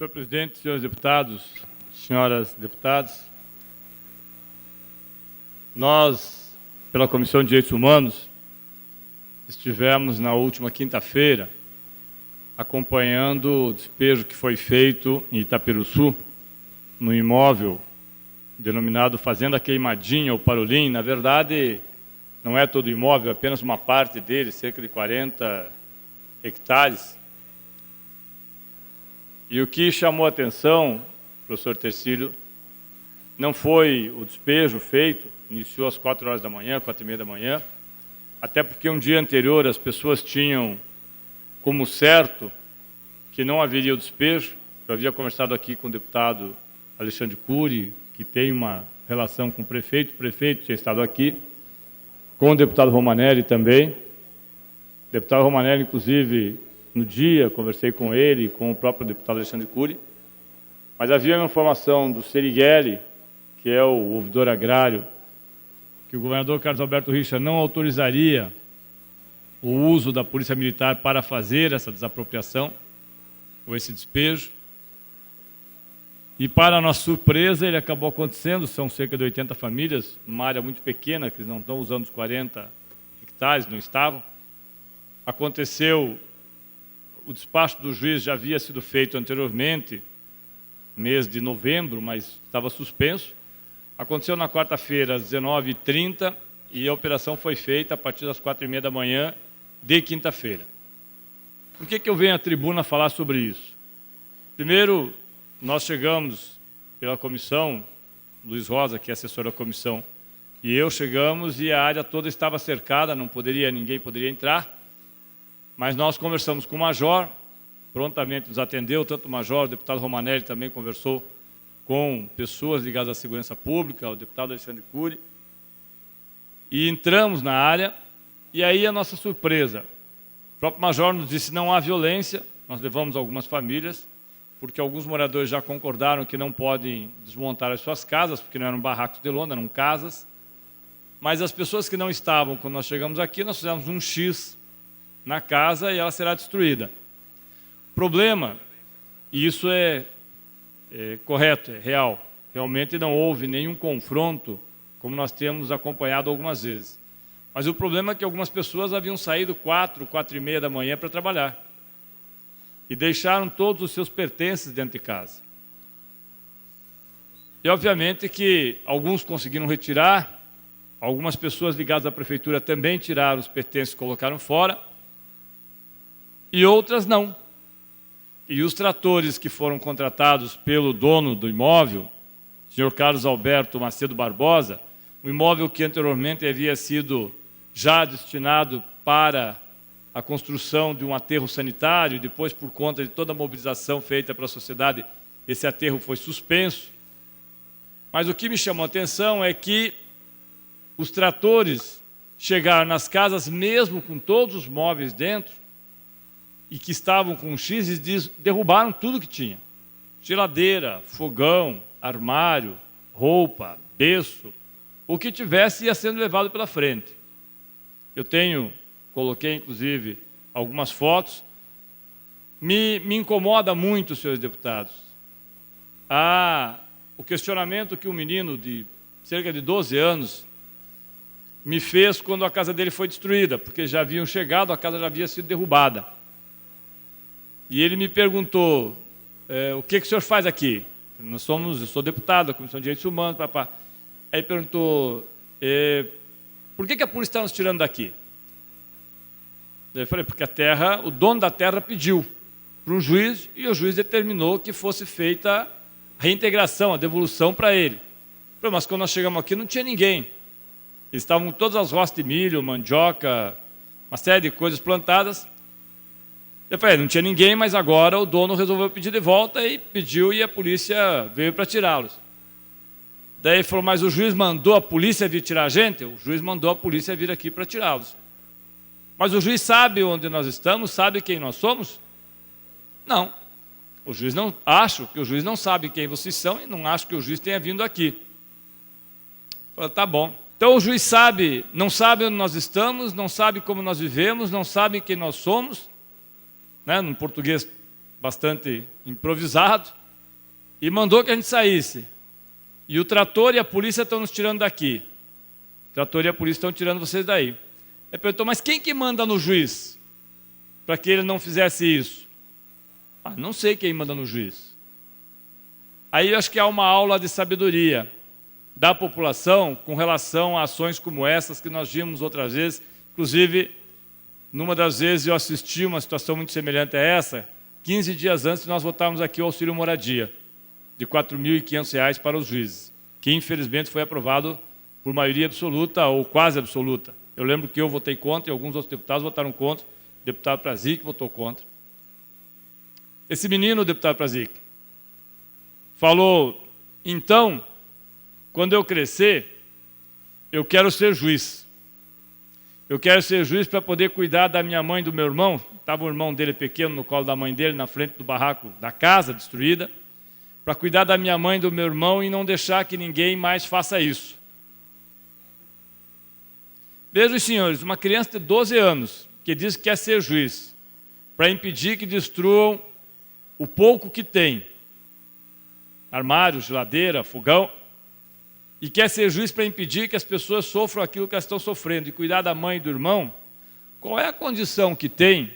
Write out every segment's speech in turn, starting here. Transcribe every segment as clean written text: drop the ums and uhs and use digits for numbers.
Senhor presidente, senhores deputados, senhoras deputadas, nós, pela Comissão de Direitos Humanos, estivemos na última quinta-feira acompanhando o despejo que foi feito em Itaperuçu, no imóvel denominado Fazenda Queimadinha ou Parolim. Na verdade, não é todo o imóvel, é apenas uma parte dele, cerca de 40 hectares. E o que chamou a atenção, professor Tercílio, não foi o despejo feito, iniciou às 4 horas da manhã, 4h30 da manhã, até porque um dia anterior as pessoas tinham como certo que não haveria o despejo. Eu havia conversado aqui com o deputado Alexandre Cury, que tem uma relação com o prefeito tinha estado aqui, com o deputado Romanelli também. O deputado Romanelli, inclusive, no dia, conversei com ele, com o próprio deputado Alexandre Cury, mas havia uma informação do Serighelli, que é o ouvidor agrário, que o governador Carlos Alberto Richa não autorizaria o uso da Polícia Militar para fazer essa desapropriação, ou esse despejo. E, para a nossa surpresa, ele acabou acontecendo. São cerca de 80 famílias, numa área muito pequena, que não estão usando os 40 hectares, não estavam. Aconteceu, o despacho do juiz já havia sido feito anteriormente, mês de novembro, mas estava suspenso. Aconteceu na quarta-feira, às 19h30, e a operação foi feita a partir das 4h30 da manhã de quinta-feira. Por que eu venho à tribuna falar sobre isso? Primeiro, nós chegamos pela comissão, Luiz Rosa, que é assessor da comissão, e eu chegamos e a área toda estava cercada, ninguém poderia entrar, mas nós conversamos com o major, prontamente nos atendeu, tanto o major, o deputado Romanelli também conversou com pessoas ligadas à segurança pública, o deputado Alexandre Cury, e entramos na área. E aí a nossa surpresa, o próprio major nos disse que não há violência. Nós levamos algumas famílias, porque alguns moradores já concordaram que não podem desmontar as suas casas, porque não eram barracos de lona, eram casas. Mas as pessoas que não estavam, quando nós chegamos aqui, nós fizemos um X na casa e ela será destruída. Problema, e isso é correto, é real, realmente não houve nenhum confronto, como nós temos acompanhado algumas vezes. Mas o problema é que algumas pessoas haviam saído 4h30 da manhã para trabalhar e deixaram todos os seus pertences dentro de casa. E, obviamente, que alguns conseguiram retirar, algumas pessoas ligadas à prefeitura também tiraram os pertences e colocaram fora, e outras não. E os tratores que foram contratados pelo dono do imóvel, senhor Carlos Alberto Macedo Barbosa, um imóvel que anteriormente havia sido já destinado para a construção de um aterro sanitário, e depois, por conta de toda a mobilização feita pela sociedade, esse aterro foi suspenso. Mas o que me chamou a atenção é que os tratores chegaram nas casas, mesmo com todos os móveis dentro, e que estavam com X, e derrubaram tudo que tinha. Geladeira, fogão, armário, roupa, berço, o que tivesse ia sendo levado pela frente. Eu coloquei inclusive algumas fotos. Me incomoda muito, senhores deputados, o questionamento que um menino de cerca de 12 anos me fez quando a casa dele foi destruída, porque já haviam chegado, a casa já havia sido derrubada. E ele me perguntou, o que o senhor faz aqui? Eu sou deputado da Comissão de Direitos Humanos, papá. Aí ele perguntou, por que a polícia está nos tirando daqui? Eu falei, porque a terra, o dono da terra pediu para um juiz, e o juiz determinou que fosse feita a reintegração, a devolução para ele. Eu falei, mas quando nós chegamos aqui não tinha ninguém. Eles estavam com todas as roças de milho, mandioca, uma série de coisas plantadas. Eu falei, não tinha ninguém, mas agora o dono resolveu pedir de volta e pediu, e a polícia veio para tirá-los. Daí ele falou, mas o juiz mandou a polícia vir tirar a gente? O juiz mandou a polícia vir aqui para tirá-los. Mas o juiz sabe onde nós estamos, sabe quem nós somos? Não. O juiz não, acho que o juiz não sabe quem vocês são e não acho que o juiz tenha vindo aqui. Eu falei, tá bom. Então o juiz sabe, não sabe onde nós estamos, não sabe como nós vivemos, não sabe quem nós somos, né? No português bastante improvisado, e mandou que a gente saísse. E o trator e a polícia estão nos tirando daqui. O trator e a polícia estão tirando vocês daí. Ele perguntou, mas quem que manda no juiz para que ele não fizesse isso? Não sei quem manda no juiz. Aí eu acho que há uma aula de sabedoria da população com relação a ações como essas que nós vimos outras vezes. Inclusive, numa das vezes eu assisti uma situação muito semelhante a essa, 15 dias antes de nós votarmos aqui o auxílio moradia, de R$ 4.500 para os juízes, que infelizmente foi aprovado por maioria absoluta ou quase absoluta. Eu lembro que eu votei contra e alguns outros deputados votaram contra, o deputado Prazic votou contra. Esse menino, o deputado Prazic, falou, então, quando eu crescer, eu quero ser juiz. Eu quero ser juiz para poder cuidar da minha mãe e do meu irmão. Estava o irmão dele pequeno no colo da mãe dele, na frente do barraco da casa destruída, para cuidar da minha mãe e do meu irmão e não deixar que ninguém mais faça isso. Vejam, senhores, uma criança de 12 anos que diz que quer ser juiz, para impedir que destruam o pouco que tem, armário, geladeira, fogão, e quer ser juiz para impedir que as pessoas sofram aquilo que elas estão sofrendo, e cuidar da mãe e do irmão, qual é a condição que tem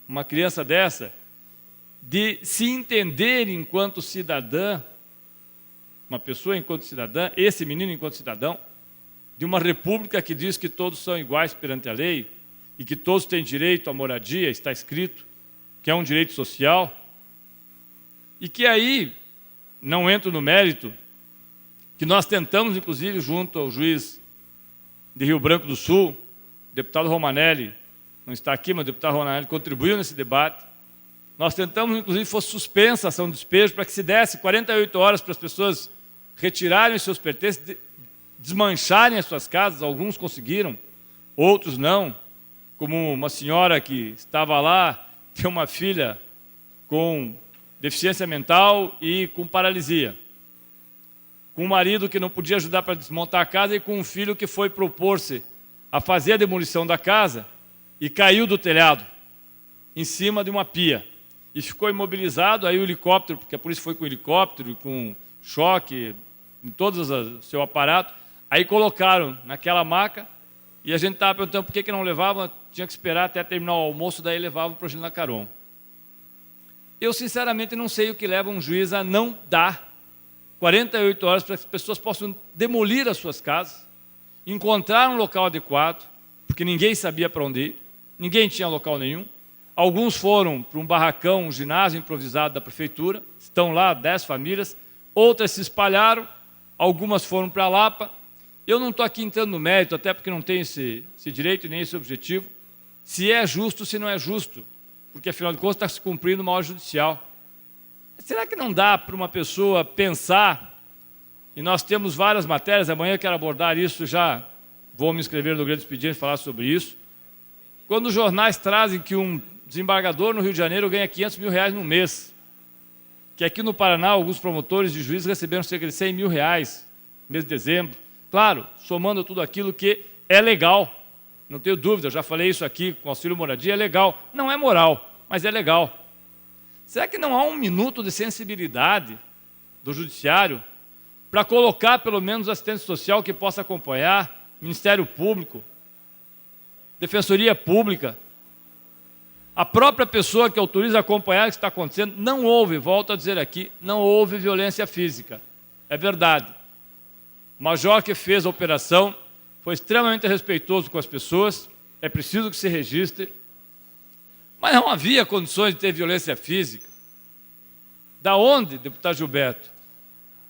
uma criança dessa de se entender enquanto cidadã, uma pessoa enquanto cidadã, esse menino enquanto cidadão, de uma república que diz que todos são iguais perante a lei e que todos têm direito à moradia, está escrito, que é um direito social, e que aí, não entro no mérito, que nós tentamos, inclusive, junto ao juiz de Rio Branco do Sul, o deputado Romanelli, não está aqui, mas o deputado Romanelli contribuiu nesse debate, nós tentamos, inclusive, que fosse suspensa a ação de despejo para que se desse 48 horas para as pessoas retirarem os seus pertences, desmancharem as suas casas, alguns conseguiram, outros não, como uma senhora que estava lá, tem uma filha com deficiência mental e com paralisia, com um marido que não podia ajudar para desmontar a casa e com um filho que foi propor-se a fazer a demolição da casa e caiu do telhado, em cima de uma pia, e ficou imobilizado. Aí o helicóptero, porque a polícia foi com helicóptero, com choque, em todo o seu aparato, aí colocaram naquela maca, e a gente estava perguntando por que não levavam, tinha que esperar até terminar o almoço, daí levavam para o Gilina Caron. Eu, sinceramente, não sei o que leva um juiz a não dar 48 horas para que as pessoas possam demolir as suas casas, encontrar um local adequado, porque ninguém sabia para onde ir, ninguém tinha local nenhum. Alguns foram para um barracão, um ginásio improvisado da prefeitura, estão lá 10 famílias, outras se espalharam, algumas foram para a Lapa. Eu não estou aqui entrando no mérito, até porque não tenho esse direito nem esse objetivo, se é justo, se não é justo, porque afinal de contas está se cumprindo uma ordem judicial. Será que não dá para uma pessoa pensar, e nós temos várias matérias, amanhã eu quero abordar isso, já vou me inscrever no Grande Expediente e falar sobre isso, quando os jornais trazem que um desembargador no Rio de Janeiro ganha R$500 mil no mês, que aqui no Paraná alguns promotores de juízes receberam cerca de R$100 mil no mês de dezembro, claro, somando tudo aquilo que é legal, não tenho dúvida, já falei isso aqui com auxílio moradia, é legal, não é moral, mas é legal. Será que não há um minuto de sensibilidade do judiciário para colocar pelo menos assistente social que possa acompanhar, Ministério Público, Defensoria Pública, a própria pessoa que autoriza acompanhar o que está acontecendo? Não houve, volto a dizer aqui, não houve violência física, é verdade. O major que fez a operação foi extremamente respeitoso com as pessoas, é preciso que se registre, mas não havia condições de ter violência física. Da onde, deputado Gilberto,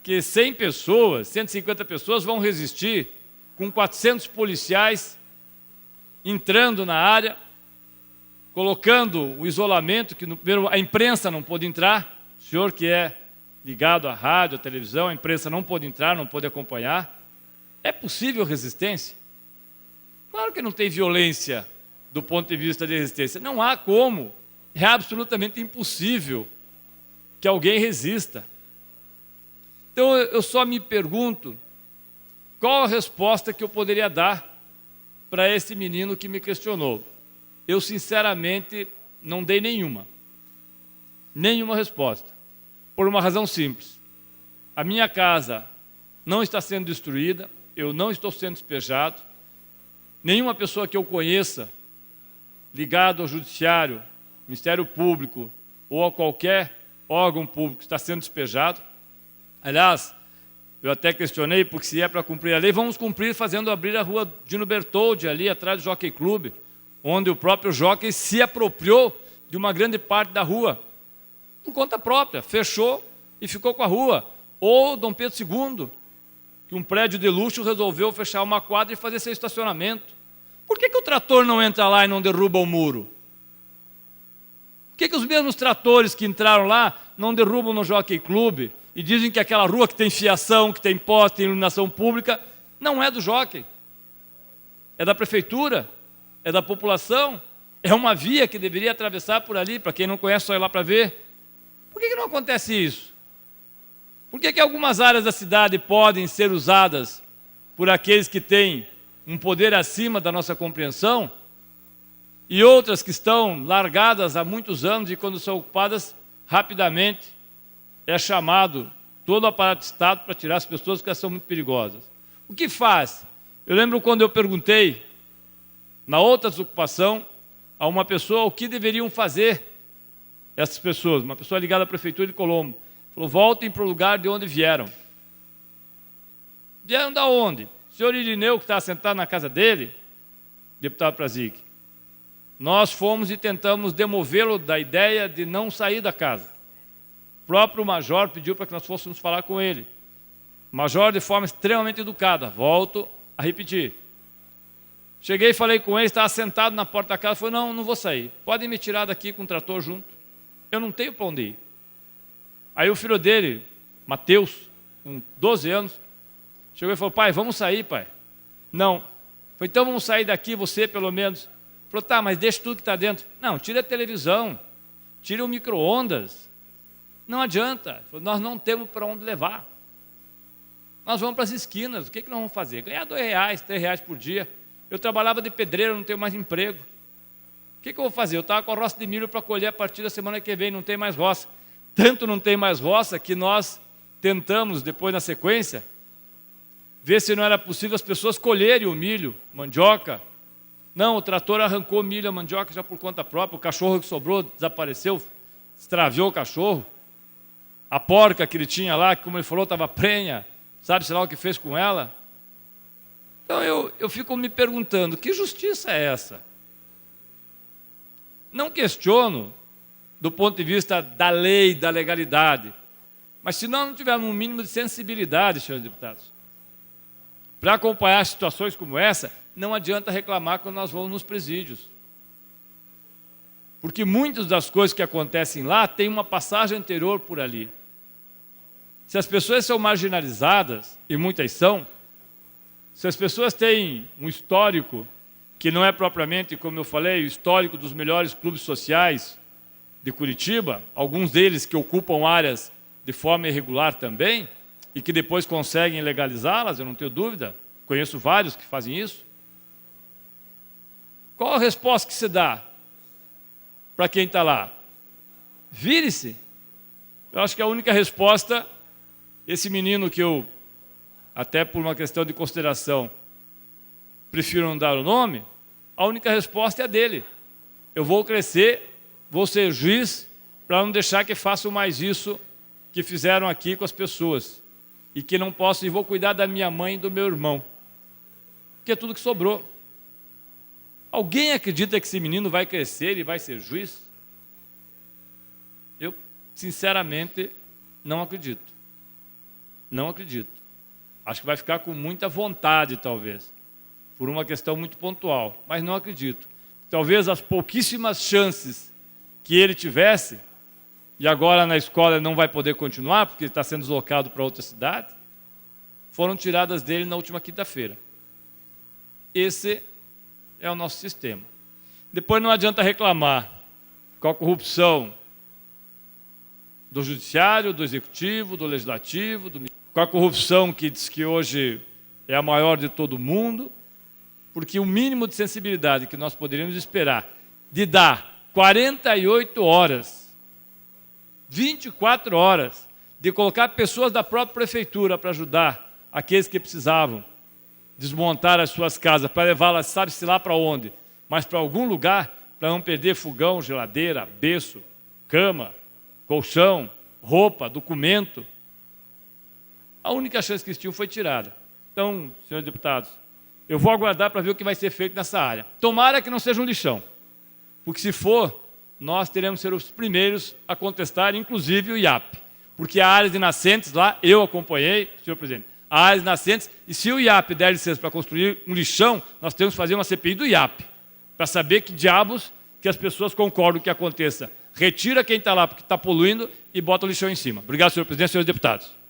que 100 pessoas, 150 pessoas vão resistir com 400 policiais entrando na área, colocando o isolamento, que primeiro a imprensa não pôde entrar, o senhor que é ligado à rádio, à televisão, a imprensa não pôde entrar, não pôde acompanhar. É possível resistência? Claro que não tem violência do ponto de vista de resistência. Não há como. É absolutamente impossível que alguém resista. Então, eu só me pergunto qual a resposta que eu poderia dar para esse menino que me questionou. Eu, sinceramente, não dei nenhuma. Nenhuma resposta. Por uma razão simples. A minha casa não está sendo destruída, eu não estou sendo despejado, nenhuma pessoa que eu conheça, ligado ao Judiciário, Ministério Público ou a qualquer órgão público está sendo despejado. Aliás, eu até questionei, porque se é para cumprir a lei, vamos cumprir fazendo abrir a rua Dino Bertoldi, ali atrás do Jockey Club, onde o próprio jockey se apropriou de uma grande parte da rua, por conta própria, fechou e ficou com a rua. Ou Dom Pedro II, que um prédio de luxo resolveu fechar uma quadra e fazer seu estacionamento. Por que o trator não entra lá e não derruba o muro? Por que os mesmos tratores que entraram lá não derrubam no Jockey Club e dizem que aquela rua que tem fiação, que tem poste, tem iluminação pública, não é do jockey? É da prefeitura? É da população? É uma via que deveria atravessar por ali, para quem não conhece, só ir lá para ver. Por que não acontece isso? Por que algumas áreas da cidade podem ser usadas por aqueles que têm um poder acima da nossa compreensão e outras que estão largadas há muitos anos e quando são ocupadas, rapidamente é chamado todo o aparato de Estado para tirar as pessoas que elas são muito perigosas? O que faz? Eu lembro quando eu perguntei, na outra desocupação, a uma pessoa o que deveriam fazer essas pessoas, uma pessoa ligada à Prefeitura de Colombo. Falou, voltem para o lugar de onde vieram. Vieram da onde? O senhor Irineu, que está sentado na casa dele, deputado Prazic, nós fomos e tentamos demovê-lo da ideia de não sair da casa. O próprio major pediu para que nós fôssemos falar com ele. O major, de forma extremamente educada, volto a repetir. Cheguei e falei com ele, estava sentado na porta da casa, falou, não vou sair. Podem me tirar daqui com o trator junto. Eu não tenho para onde ir. Aí o filho dele, Mateus, com 12 anos, chegou e falou, pai, vamos sair, pai. Não. Falei, então vamos sair daqui, você pelo menos. Falou, tá, mas deixa tudo que está dentro. Não, tira a televisão, tira o micro-ondas. Não adianta. Falei, nós não temos para onde levar. Nós vamos para as esquinas, o que nós vamos fazer? Ganhar R$2, R$3 por dia. Eu trabalhava de pedreiro, não tenho mais emprego. O que eu vou fazer? Eu estava com a roça de milho para colher a partir da semana que vem, não tem mais roça. Tanto não tem mais roça que nós tentamos, depois na sequência, ver se não era possível as pessoas colherem o milho, mandioca. Não, o trator arrancou milho, a mandioca já por conta própria, o cachorro que sobrou desapareceu, extraviou o cachorro. A porca que ele tinha lá, que como ele falou, estava prenha, sabe-se lá o que fez com ela? Então eu fico me perguntando, que justiça é essa? Não questiono do ponto de vista da lei, da legalidade, mas se nós não tivermos um mínimo de sensibilidade, senhores deputados, para acompanhar situações como essa, não adianta reclamar quando nós vamos nos presídios. Porque muitas das coisas que acontecem lá têm uma passagem anterior por ali. Se as pessoas são marginalizadas, e muitas são, se as pessoas têm um histórico que não é propriamente, como eu falei, o histórico dos melhores clubes sociais de Curitiba, alguns deles que ocupam áreas de forma irregular também, e que depois conseguem legalizá-las, eu não tenho dúvida, conheço vários que fazem isso. Qual a resposta que se dá para quem está lá? Vire-se. Eu acho que a única resposta, esse menino que eu, até por uma questão de consideração, prefiro não dar o nome, a única resposta é a dele. Eu vou crescer, vou ser juiz, para não deixar que façam mais isso que fizeram aqui com as pessoas. E que não posso, e vou cuidar da minha mãe e do meu irmão. Que é tudo que sobrou. Alguém acredita que esse menino vai crescer e vai ser juiz? Eu, sinceramente, não acredito. Não acredito. Acho que vai ficar com muita vontade, talvez, por uma questão muito pontual, mas não acredito. Talvez as pouquíssimas chances que ele tivesse, e agora na escola não vai poder continuar, porque ele está sendo deslocado para outra cidade, foram tiradas dele na última quinta-feira. Esse é o nosso sistema. Depois não adianta reclamar com a corrupção do judiciário, do executivo, do legislativo, com a corrupção que diz que hoje é a maior de todo mundo, porque o mínimo de sensibilidade que nós poderíamos esperar de dar 48 horas 24 horas de colocar pessoas da própria prefeitura para ajudar aqueles que precisavam desmontar as suas casas, para levá-las, sabe-se lá para onde, mas para algum lugar, para não perder fogão, geladeira, berço, cama, colchão, roupa, documento. A única chance que eles tinham foi tirada. Então, senhores deputados, eu vou aguardar para ver o que vai ser feito nessa área. Tomara que não seja um lixão, porque se for, nós teremos que ser os primeiros a contestar, inclusive o IAP. Porque há áreas de nascentes lá, eu acompanhei, senhor presidente, há áreas de nascentes, e se o IAP der licença para construir um lixão, nós temos que fazer uma CPI do IAP, para saber que diabos que as pessoas concordam que aconteça. Retira quem está lá porque está poluindo e bota o lixão em cima. Obrigado, senhor presidente e senhores deputados.